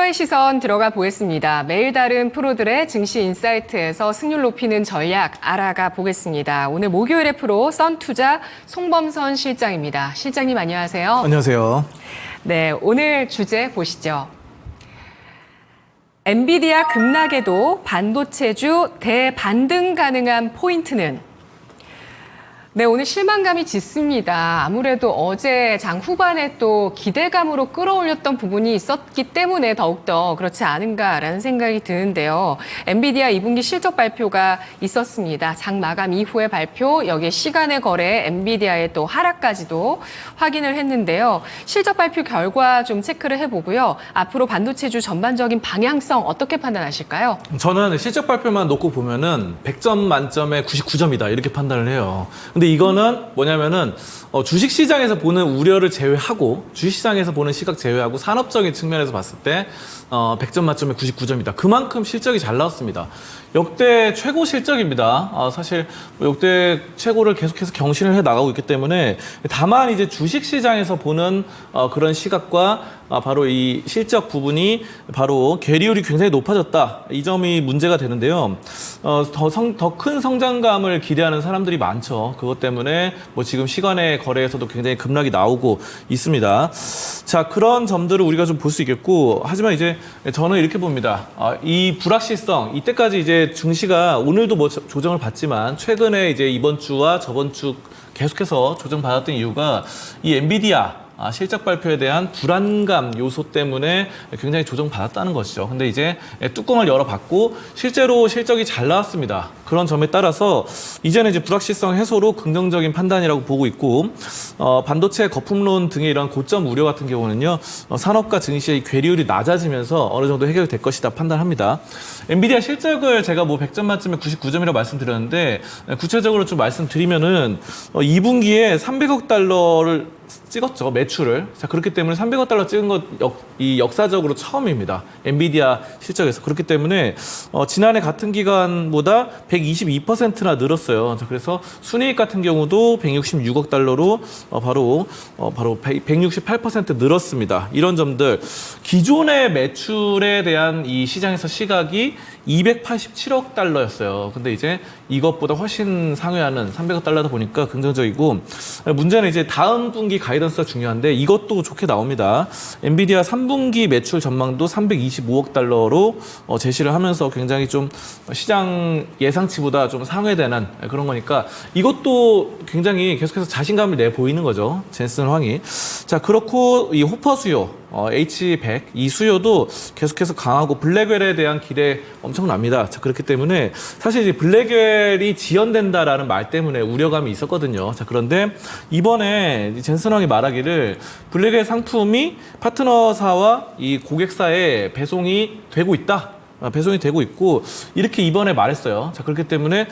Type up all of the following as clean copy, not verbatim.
투자의 시선 들어가 보겠습니다. 매일 다른 프로들의 증시 인사이트에서 승률 높이는 전략 알아가 보겠습니다. 오늘 목요일의 프로 썬투자 송범선 실장입니다. 실장님 안녕하세요. 안녕하세요. 네, 오늘 주제 보시죠. 엔비디아 급락에도 반도체주 대반등 가능한 포인트는? 네, 오늘 실망감이 짙습니다. 아무래도 어제 장 후반에 또 기대감으로 끌어올렸던 부분이 있었기 때문에 더욱더 그렇지 않은가라는 생각이 드는데요. 엔비디아 2분기 실적 발표가 있었습니다. 장 마감 이후의 발표, 여기에 시간의 거래, 엔비디아의 또 하락까지도 확인을 했는데요. 실적 발표 결과 좀 체크를 해보고요. 앞으로 반도체주 전반적인 방향성 어떻게 판단하실까요? 저는 실적 발표만 놓고 보면은 100점 만점에 99점이다 이렇게 판단을 해요. 근데 이거는 뭐냐면은 주식시장에서 보는 우려를 제외하고 주식시장에서 보는 시각 제외하고 산업적인 측면에서 봤을 때 100점 만점에 99점이다. 그만큼 실적이 잘 나왔습니다. 역대 최고 실적입니다. 사실 역대 최고를 계속해서 경신을 해 나가고 있기 때문에 다만 이제 주식시장에서 보는 그런 시각과 바로 이 실적 부분이 바로 괴리율이 굉장히 높아졌다. 이 점이 문제가 되는데요. 더 큰 성장감을 기대하는 사람들이 많죠. 그것 때문에 뭐 지금 시간의 거래에서도 굉장히 급락이 나오고 있습니다. 자, 그런 점들을 우리가 좀 볼 수 있겠고, 하지만 이제 저는 이렇게 봅니다. 이 불확실성, 이때까지 이제 증시가 오늘도 뭐 조정을 받지만 최근에 이제 이번 주와 저번 주 계속해서 조정받았던 이유가 이 엔비디아 실적 발표에 대한 불안감 요소 때문에 굉장히 조정받았다는 것이죠. 근데 이제 뚜껑을 열어봤고 실제로 실적이 잘 나왔습니다. 그런 점에 따라서 이제는 이제 불확실성 해소로 긍정적인 판단이라고 보고 있고, 반도체 거품론 등의 이런 고점 우려 같은 경우는요, 산업과 증시의 괴리율이 낮아지면서 어느 정도 해결될 것이다 판단합니다. 엔비디아 실적을 제가 뭐 100점 만점에 99점이라고 말씀드렸는데, 구체적으로 좀 말씀드리면은 2분기에 300억 달러를 찍었죠, 매출을. 자, 그렇기 때문에 300억 달러 찍은 것 이 역사적으로 처음입니다. 엔비디아 실적에서. 그렇기 때문에 지난해 같은 기간보다 122%나 늘었어요. 자, 그래서 순이익 같은 경우도 166억 달러로 바로 168% 늘었습니다. 이런 점들, 기존의 매출에 대한 이 시장에서 시각이 287억 달러였어요. 근데 이제 이것보다 훨씬 상회하는 300억 달러다 보니까 긍정적이고, 문제는 이제 다음 분기 가이던스가 중요한데 이것도 좋게 나옵니다. 엔비디아 3분기 매출 전망도 325억 달러로 제시를 하면서 굉장히 좀 시장 예상치보다 좀 상회되는 그런 거니까 이것도 굉장히 계속해서 자신감을 내 보이는 거죠. 젠슨 황이. 자, 그렇고 이 호퍼 수요, H100 이 수요도 계속해서 강하고 블랙웰에 대한 기대 엄청납니다. 자, 그렇기 때문에 사실 이제 블랙웰이 지연된다라는 말 때문에 우려감이 있었거든요. 자, 그런데 이번에 젠슨 황이 말하기를 블랙웰 상품이 파트너사와 이 고객사에 배송이 되고 있다. 배송이 되고 있고 이렇게 이번에 말했어요. 자, 그렇기 때문에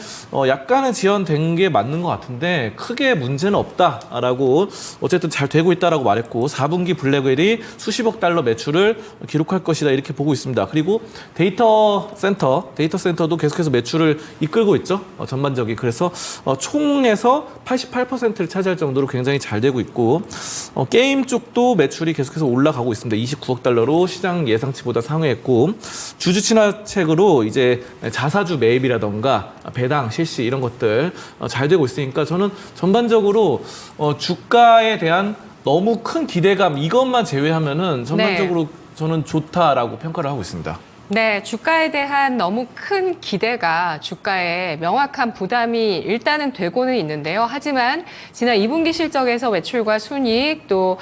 약간은 지연된 게 맞는 것 같은데 크게 문제는 없다라고 어쨌든 잘 되고 있다라고 말했고 4분기 블랙웰이 수십억 달러 매출을 기록할 것이다 이렇게 보고 있습니다. 그리고 데이터 센터도 계속해서 매출을 이끌고 있죠. 전반적인. 그래서 총에서 88%를 차지할 정도로 굉장히 잘 되고 있고 게임 쪽도 매출이 계속해서 올라가고 있습니다. 29억 달러로 시장 예상치보다 상회했고 주주 친화책으로 이제 자사주 매입이라던가 배당, 실시 이런 것들 잘 되고 있으니까 저는 전반적으로 주가에 대한 너무 큰 기대감 이것만 제외하면은 전반적으로 저는 좋다라고 평가를 하고 있습니다. 네, 주가에 대한 너무 큰 기대가 주가에 명확한 부담이 일단은 되고는 있는데요. 하지만 지난 2분기 실적에서 매출과 순이익 또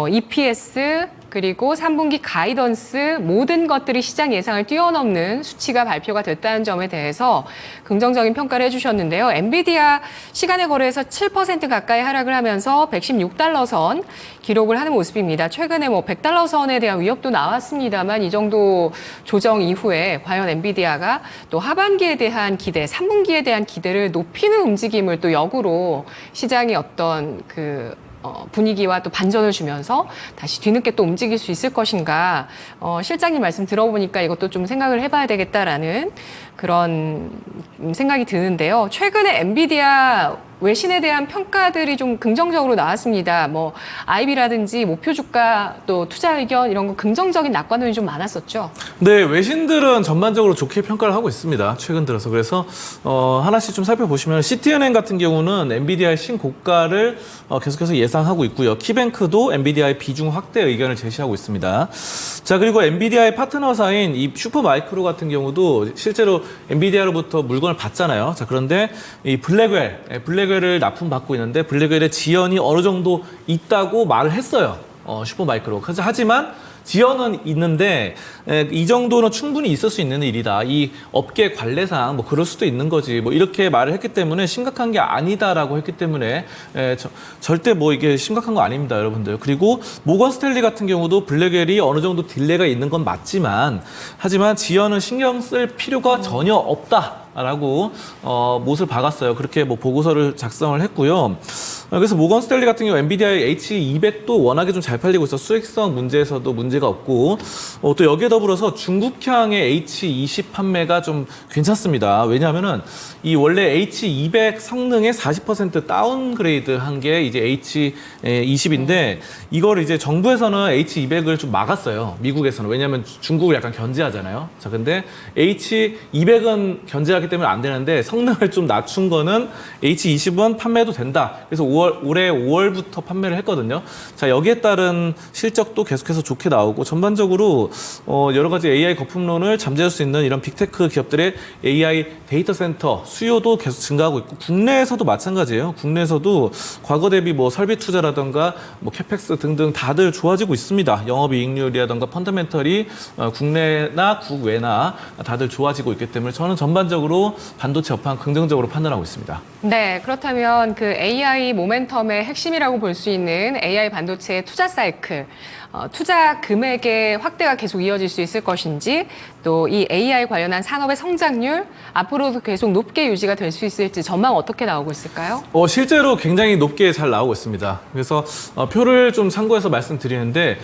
EPS 그리고 3분기 가이던스 모든 것들이 시장 예상을 뛰어넘는 수치가 발표가 됐다는 점에 대해서 긍정적인 평가를 해주셨는데요. 엔비디아 시간의 거래에서 7% 가까이 하락을 하면서 116달러 선 기록을 하는 모습입니다. 최근에 100달러 선에 대한 위협도 나왔습니다만 이 정도 조정 이후에 과연 엔비디아가 또 하반기에 대한 기대, 3분기에 대한 기대를 높이는 움직임을 또 역으로 시장이 어떤 분위기와 또 반전을 주면서 다시 뒤늦게 또 움직일 수 있을 것인가. 실장님 말씀 들어보니까 이것도 좀 생각을 해봐야 되겠다라는 그런 생각이 드는데요. 최근에 엔비디아 외신에 대한 평가들이 좀 긍정적으로 나왔습니다. 뭐 IB라든지 목표 주가 또 투자 의견 이런 거 긍정적인 낙관론이 좀 많았었죠. 네, 외신들은 전반적으로 좋게 평가를 하고 있습니다. 최근 들어서. 그래서 하나씩 좀 살펴보시면 시티은행 같은 경우는 엔비디아의 신고가를 계속해서 예상하고 있고요. 키뱅크도 엔비디아의 비중 확대 의견을 제시하고 있습니다. 자, 그리고 엔비디아의 파트너사인 이 슈퍼마이크로 같은 경우도 실제로 엔비디아로부터 물건을 받잖아요. 자, 그런데 이 블랙웰을 납품받고 있는데 블랙웰의 지연이 어느 정도 있다고 말을 했어요. 슈퍼마이크로. 그래서 하지만 지연은 있는데 이 정도는 충분히 있을 수 있는 일이다. 이 업계 관례상 뭐 그럴 수도 있는 거지. 뭐 이렇게 말을 했기 때문에 심각한 게 아니다라고 했기 때문에 절대 뭐 이게 심각한 거 아닙니다, 여러분들. 그리고 모건 스탠리 같은 경우도 블랙웰이 어느 정도 딜레이가 있는 건 맞지만 하지만 지연은 신경 쓸 필요가 전혀 없다라고 못을 박았어요. 그렇게 뭐 보고서를 작성을 했고요. 그래서 모건 스탠리 같은 경우 엔비디아의 H200도 워낙에 좀 잘 팔리고 있어 수익성 문제에서도 문제가 없고 또 여기에 더불어서 중국향의 H20 판매가 좀 괜찮습니다. 왜냐하면은 이 원래 H200 성능의 40% 다운그레이드 한 게 이제 H20인데 이걸 이제 정부에서는 H200을 좀 막았어요. 미국에서는. 왜냐하면 중국을 약간 견제하잖아요. 자, 근데 H200은 견제하기 때문에 안 되는데 성능을 좀 낮춘 거는 H20은 판매도 된다. 그래서 올해 5월부터 판매를 했거든요. 자, 여기에 따른 실적도 계속해서 좋게 나오고 전반적으로 여러 가지 AI 거품론을 잠재울 수 있는 이런 빅테크 기업들의 AI 데이터 센터 수요도 계속 증가하고 있고 국내에서도 마찬가지예요. 국내에서도 과거 대비 뭐 설비 투자라든가 뭐 캐펙스 등등 다들 좋아지고 있습니다. 영업이익률이라든가 펀더멘털이 국내나 국외나 다들 좋아지고 있기 때문에 저는 전반적으로 반도체 업황 긍정적으로 판단하고 있습니다. 네, 그렇다면 그 AI 모멘텀의 핵심이라고 볼 수 있는 AI 반도체의 투자 사이클, 투자 금액의 확대가 계속 이어질 수 있을 것인지 또 이 AI 관련한 산업의 성장률 앞으로도 계속 높게 유지가 될 수 있을지 전망 어떻게 나오고 있을까요? 실제로 굉장히 높게 잘 나오고 있습니다. 그래서 표를 좀 참고해서 말씀드리는데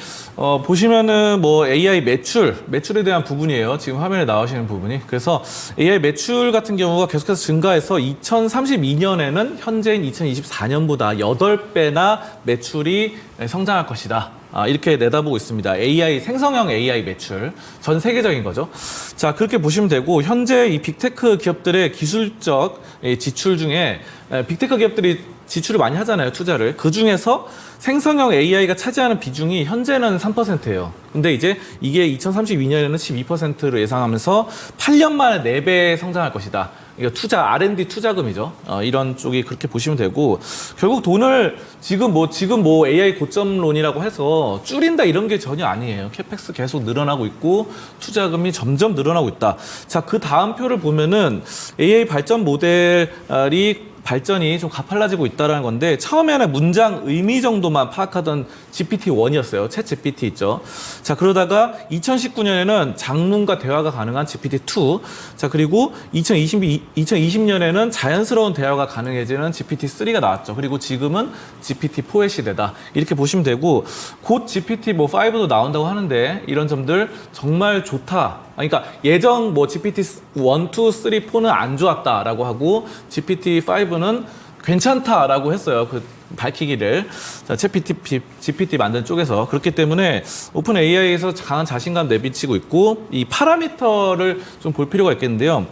보시면은 뭐 AI 매출에 대한 부분이에요. 지금 화면에 나오시는 부분이. 그래서 AI 매출 같은 경우가 계속해서 증가해서 2032년에는 현재인 2024년보다 8배나 매출이 성장할 것이다. 이렇게 내다보고 있습니다. 생성형 AI 매출. 전 세계적인 거죠. 자, 그렇게 보시면 되고, 현재 이 빅테크 기업들의 기술적 지출 중에, 빅테크 기업들이 지출을 많이 하잖아요, 투자를. 그 중에서 생성형 AI가 차지하는 비중이 현재는 3%예요. 근데 이제 이게 2032년에는 12%로 예상하면서 8년 만에 4배 성장할 것이다. 이거 R&D 투자금이죠. 이런 쪽이 그렇게 보시면 되고 결국 돈을 지금 뭐 AI 고점론이라고 해서 줄인다 이런 게 전혀 아니에요. 캐펙스 계속 늘어나고 있고 투자금이 점점 늘어나고 있다. 자, 그 다음 표를 보면은 AI 발전 모델이 발전이 좀 가팔라지고 있다는 건데 처음에는 문장 의미 정도만 파악하던 GPT-1이었어요. 챗 GPT 있죠. 자, 그러다가 2019년에는 장문과 대화가 가능한 GPT-2. 자, 그리고 2020년에는 자연스러운 대화가 가능해지는 GPT-3가 나왔죠. 그리고 지금은 GPT-4의 시대다. 이렇게 보시면 되고 곧 GPT-5도 나온다고 하는데 이런 점들 정말 좋다. 그러니까 예정 뭐 GPT 1, 2, 3, 4는 안 좋았다라고 하고 GPT-5는 괜찮다라고 했어요. 그 밝히기를. 자, GPT 만든 쪽에서. 그렇기 때문에 오픈 AI에서 강한 자신감 내비치고 있고 이 파라미터를 좀 볼 필요가 있겠는데요.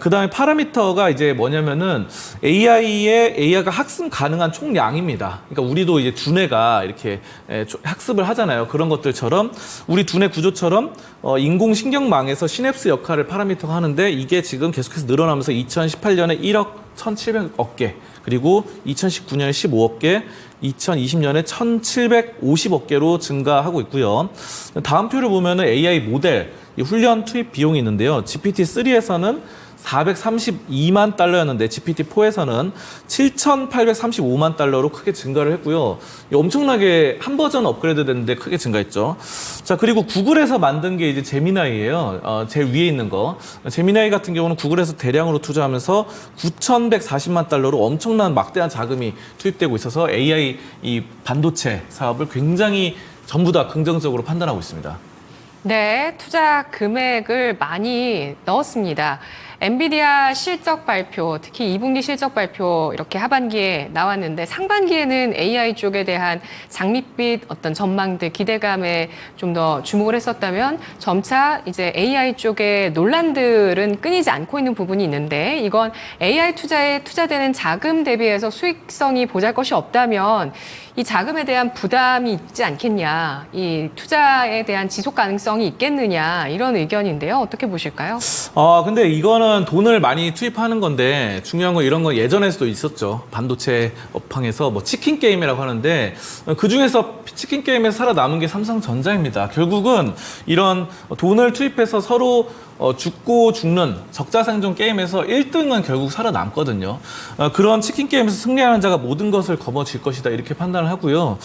그 다음에 파라미터가 이제 뭐냐면은 AI가 학습 가능한 총량입니다. 그러니까 우리도 이제 두뇌가 이렇게 학습을 하잖아요. 그런 것들처럼 우리 두뇌 구조처럼 인공신경망에서 시냅스 역할을 파라미터가 하는데 이게 지금 계속해서 늘어나면서 2018년에 1억 1,700억 개, 그리고 2019년에 15억 개, 2020년에 1,750억 개로 증가하고 있고요. 다음 표를 보면은 AI 모델, 훈련 투입 비용이 있는데요. GPT-3에서는 432만 달러였는데 GPT-4에서는 7,835만 달러로 크게 증가를 했고요. 엄청나게 한 버전 업그레이드 됐는데 크게 증가했죠. 자, 그리고 구글에서 만든 게 이제 제미나이예요. 제일 위에 있는 거. 제미나이 같은 경우는 구글에서 대량으로 투자하면서 9,140만 달러로 엄청난 막대한 자금이 투입되고 있어서 AI 이 반도체 사업을 굉장히 전부 다 긍정적으로 판단하고 있습니다. 네, 투자 금액을 많이 넣었습니다. 엔비디아 실적 발표, 특히 2분기 실적 발표 이렇게 하반기에 나왔는데 상반기에는 AI 쪽에 대한 장밋빛 어떤 전망들, 기대감에 좀 더 주목을 했었다면 점차 이제 AI 쪽의 논란들은 끊이지 않고 있는 부분이 있는데 이건 AI 투자에 투자되는 자금 대비해서 수익성이 보잘것이 없다면 이 자금에 대한 부담이 있지 않겠냐, 이 투자에 대한 지속 가능성이 있겠느냐 이런 의견인데요. 어떻게 보실까요? 근데 이거는 돈을 많이 투입하는 건데 중요한 건 이런 건 예전에도 있었죠. 반도체 업황에서 뭐 치킨 게임이라고 하는데 그 중에서 치킨 게임에서 살아남은 게 삼성전자입니다. 결국은 이런 돈을 투입해서 서로 죽고 죽는 적자생존 게임에서 1등은 결국 살아남거든요. 그런 치킨 게임에서 승리하는 자가 모든 것을 거머쥘 것이다 이렇게 판단을 하고요.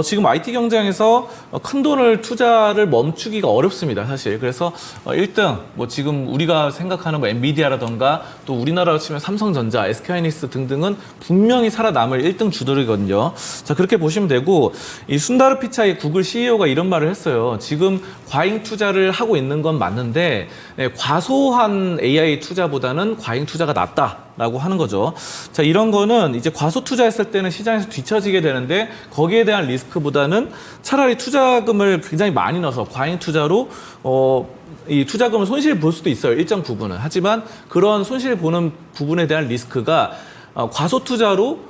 지금 IT 경쟁에서 큰 돈을 투자를 멈추기가 어렵습니다, 사실. 그래서 1등 뭐 지금 우리가 생각하는 뭐 엔비디아라던가 또 우리나라로 치면 삼성전자, SK하이닉스 등등은 분명히 살아남을 1등 주들이거든요. 자, 그렇게 보시면 되고 이 순다르 피차이 구글 CEO가 이런 말을 했어요. 지금 과잉 투자를 하고 있는 건 맞는데 과소한 AI 투자보다는 과잉 투자가 낫다라고 하는 거죠. 자, 이런 거는 이제 과소 투자했을 때는 시장에서 뒤처지게 되는데 거기에 대한 리스크보다는 차라리 투자금을 굉장히 많이 넣어서 과잉 투자로 이 투자금을 손실 볼 수도 있어요. 일정 부분은. 하지만 그런 손실 보는 부분에 대한 리스크가 과소 투자로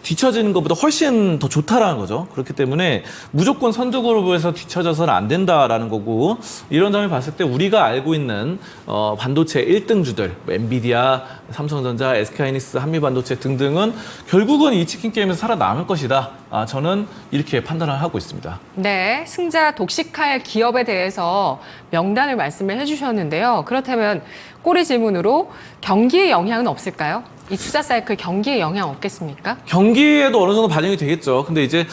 뒤처지는 것보다 훨씬 더 좋다라는 거죠. 그렇기 때문에 무조건 선두그룹에서 뒤처져서는 안 된다라는 거고 이런 점을 봤을 때 우리가 알고 있는 반도체 1등주들 엔비디아, 삼성전자, SK하이닉스, 한미반도체 등등은 결국은 이 치킨 게임에서 살아남을 것이다. 저는 이렇게 판단을 하고 있습니다. 네, 승자 독식할 기업에 대해서 명단을 말씀을 해주셨는데요. 그렇다면 꼬리 질문으로 경기에 영향은 없을까요? 이 투자 사이클 경기에 영향 없겠습니까? 경기에도 어느 정도 반영이 되겠죠. 근데 이제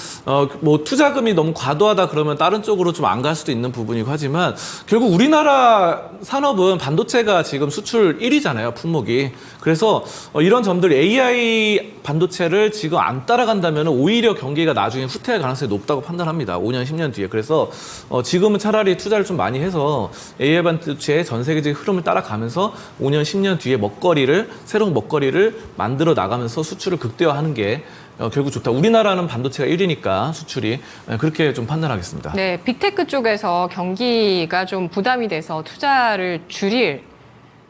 뭐 투자금이 너무 과도하다 그러면 다른 쪽으로 좀 안 갈 수도 있는 부분이고 하지만 결국 우리나라 산업은 반도체가 지금 수출 1위잖아요, 품목이. 그래서 이런 점들 AI 반도체를 지금 안 따라간다면 오히려 경기가 나중에 후퇴할 가능성이 높다고 판단합니다. 5년, 10년 뒤에. 그래서 지금은 차라리 투자를 좀 많이 해서 AI 반도체의 전 세계적인 흐름을 따라가면서 5년, 10년 뒤에 새로운 먹거리를 만들어 나가면서 수출을 극대화하는 게 결국 좋다. 우리나라는 반도체가 1위니까 수출이 그렇게 좀 판단하겠습니다. 네, 빅테크 쪽에서 경기가 좀 부담이 돼서 투자를 줄일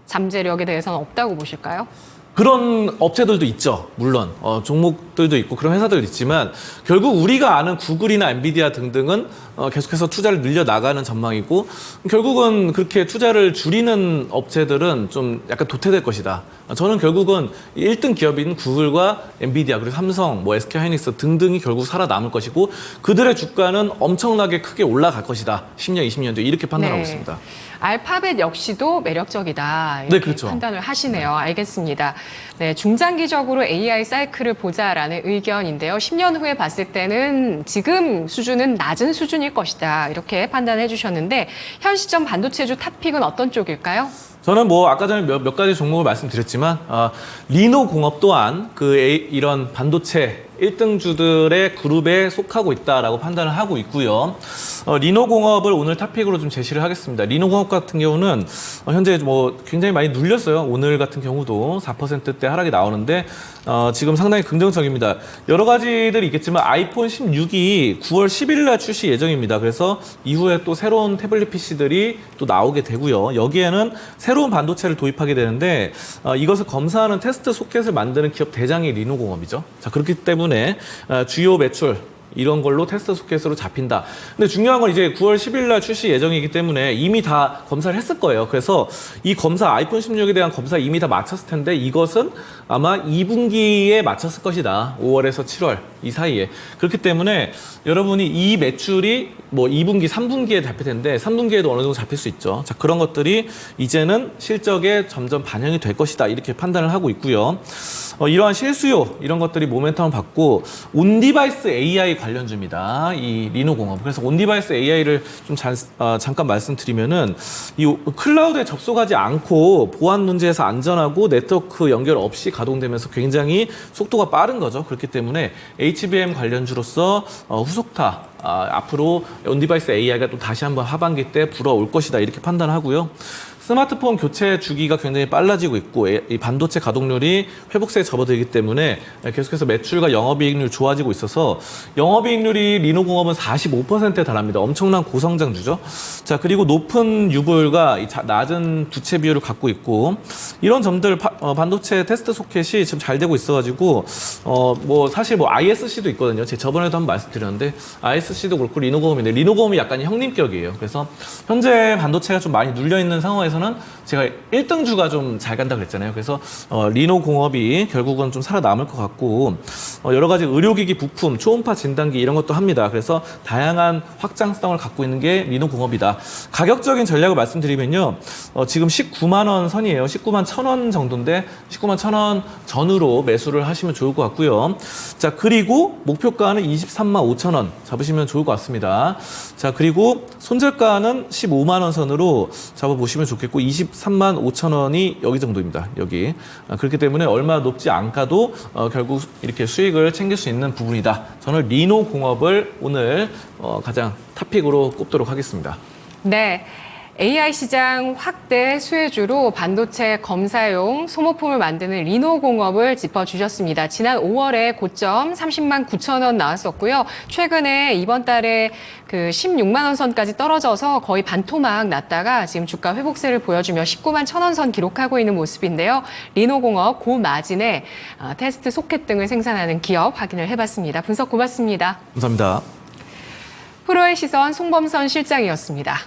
잠재력에 대해서는 없다고 보실까요? 그런 업체들도 있죠. 물론 종목들도 있고 그런 회사들도 있지만 결국 우리가 아는 구글이나 엔비디아 등등은 계속해서 투자를 늘려나가는 전망이고 결국은 그렇게 투자를 줄이는 업체들은 좀 약간 도태될 것이다. 저는 결국은 1등 기업인 구글과 엔비디아 그리고 삼성, 뭐 SK하이닉스 등등이 결국 살아남을 것이고 그들의 주가는 엄청나게 크게 올라갈 것이다. 10년, 20년 뒤에 이렇게 판단하고 있습니다. 알파벳 역시도 매력적이다. 이렇게 네, 그렇죠. 판단을 하시네요. 알겠습니다. 네, 중장기적으로 AI 사이클을 보자라는 의견인데요. 10년 후에 봤을 때는 지금 수준은 낮은 수준일 것이다. 이렇게 판단해 주셨는데 현 시점 반도체주 탑픽은 어떤 쪽일까요? 저는 뭐 아까 전에 몇 가지 종목을 말씀드렸지만 리노공업 또한 이런 반도체 1등주들의 그룹에 속하고 있다라고 판단을 하고 있고요. 리노공업을 오늘 탑픽으로 좀 제시를 하겠습니다. 리노공업 같은 경우는 현재 뭐 굉장히 많이 눌렸어요. 오늘 같은 경우도 4%대 하락이 나오는데 지금 상당히 긍정적입니다. 여러 가지들이 있겠지만 아이폰 16이 9월 10일 날 출시 예정입니다. 그래서 이후에 또 새로운 태블릿 PC들이 또 나오게 되고요. 여기에는 새로운 반도체를 도입하게 되는데 이것을 검사하는 테스트 소켓을 만드는 기업 대장이 리노공업이죠. 자, 그렇기 때문에 주요 매출 이런 걸로 테스트 소켓으로 잡힌다. 근데 중요한 건 이제 9월 10일 날 출시 예정이기 때문에 이미 다 검사를 했을 거예요. 그래서 이 검사 아이폰 16에 대한 검사 이미 다 마쳤을 텐데 이것은 아마 2분기에 마쳤을 것이다. 5월에서 7월 이 사이에. 그렇기 때문에 여러분이 이 매출이 뭐 2분기, 3분기에 잡힐 텐데 3분기에도 어느 정도 잡힐 수 있죠. 자, 그런 것들이 이제는 실적에 점점 반영이 될 것이다. 이렇게 판단을 하고 있고요. 이러한 실수요 이런 것들이 모멘텀을 받고 온디바이스 AI 관련주입니다. 이 리노공업. 그래서 온디바이스 AI를 좀 잠깐 말씀드리면은 이 클라우드에 접속하지 않고 보안 문제에서 안전하고 네트워크 연결 없이 가동되면서 굉장히 속도가 빠른 거죠. 그렇기 때문에 HBM 관련주로서 후속타 앞으로 온디바이스 AI가 또 다시 한번 하반기 때 불어올 것이다 이렇게 판단하고요. 스마트폰 교체 주기가 굉장히 빨라지고 있고 이 반도체 가동률이 회복세에 접어들기 때문에 계속해서 매출과 영업이익률이 좋아지고 있어서 영업이익률이 리노공업은 45%에 달합니다. 엄청난 고성장주죠. 자, 그리고 높은 유보율과 낮은 부채 비율을 갖고 있고 이런 점들 반도체 테스트 소켓이 지금 잘 되고 있어가지고 뭐 사실 뭐 ISC도 있거든요. 제가 저번에도 한번 말씀드렸는데 ISC도 그렇고 리노공업인데 리노공업이 약간 형님격이에요. 그래서 현재 반도체가 좀 많이 눌려 있는 상황에서는 제가 1등주가 좀 잘 간다 그랬잖아요. 그래서 리노공업이 결국은 좀 살아남을 것 같고 여러 가지 의료기기 부품, 초음파 진단기 이런 것도 합니다. 그래서 다양한 확장성을 갖고 있는 게 리노공업이다. 가격적인 전략을 말씀드리면요. 지금 19만 원 선이에요. 19만 1,000원 정도인데 19만 1,000원 전후로 매수를 하시면 좋을 것 같고요. 자, 그리고 목표가는 23만 5천 원 잡으시면 좋을 것 같습니다. 자, 그리고 손절가는 15만 원 선으로 잡아보시면 좋겠고 23만 5천 원이 여기 정도입니다. 여기. 그렇기 때문에 얼마 높지 않가도 결국 이렇게 수익을 챙길 수 있는 부분이다. 저는 리노공업을 오늘 가장 탑픽으로 꼽도록 하겠습니다. 네. AI 시장 확대 수혜주로 반도체 검사용 소모품을 만드는 리노공업을 짚어주셨습니다. 지난 5월에 고점 30만 9천 원 나왔었고요. 최근에 이번 달에 그 16만 원 선까지 떨어져서 거의 반토막 났다가 지금 주가 회복세를 보여주며 19만 1천 원 선 기록하고 있는 모습인데요. 리노공업 고마진에 테스트 소켓 등을 생산하는 기업 확인을 해봤습니다. 분석 고맙습니다. 감사합니다. 프로의 시선 송범선 실장이었습니다.